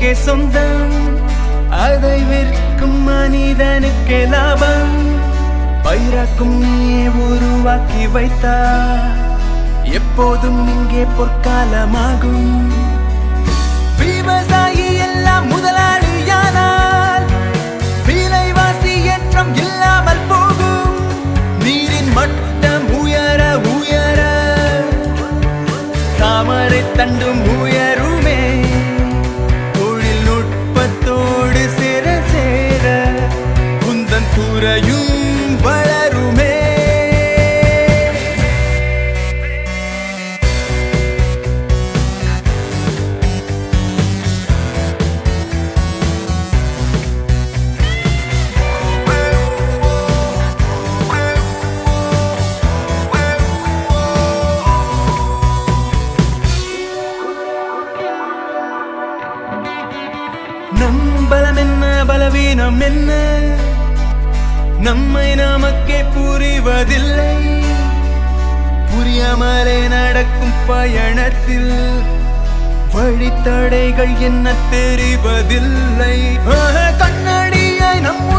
நம்பிக்கை சொந்தம் அதை விற்கும் மனிதனுக்கு லாபம் பயிராக்கும் நீயே உருவாக்கி வைத்தார் எப்போதும் இங்கே பொற்காலமாகும் விவசாயி எல்லாம் முதலாளியானால் விலைவாசி ஏற்றம் இல்லாமல் போகும் நீரின் மட்டம் உயர உயர தாமரை தண்டும் உயருமே தொழில்நுட்பத்தோடு சேர சேர குந்தன் துறையும் வளருமே நம்பலம் என்ன பலவீனம் என்ன நம்மை நமக்கே புரிவதில்லை புரியாமலே நடக்கும் பயணத்தில் வழித்தடைகள் என்ன தெரிவதில்லை கண்ணடியாய் நம்ம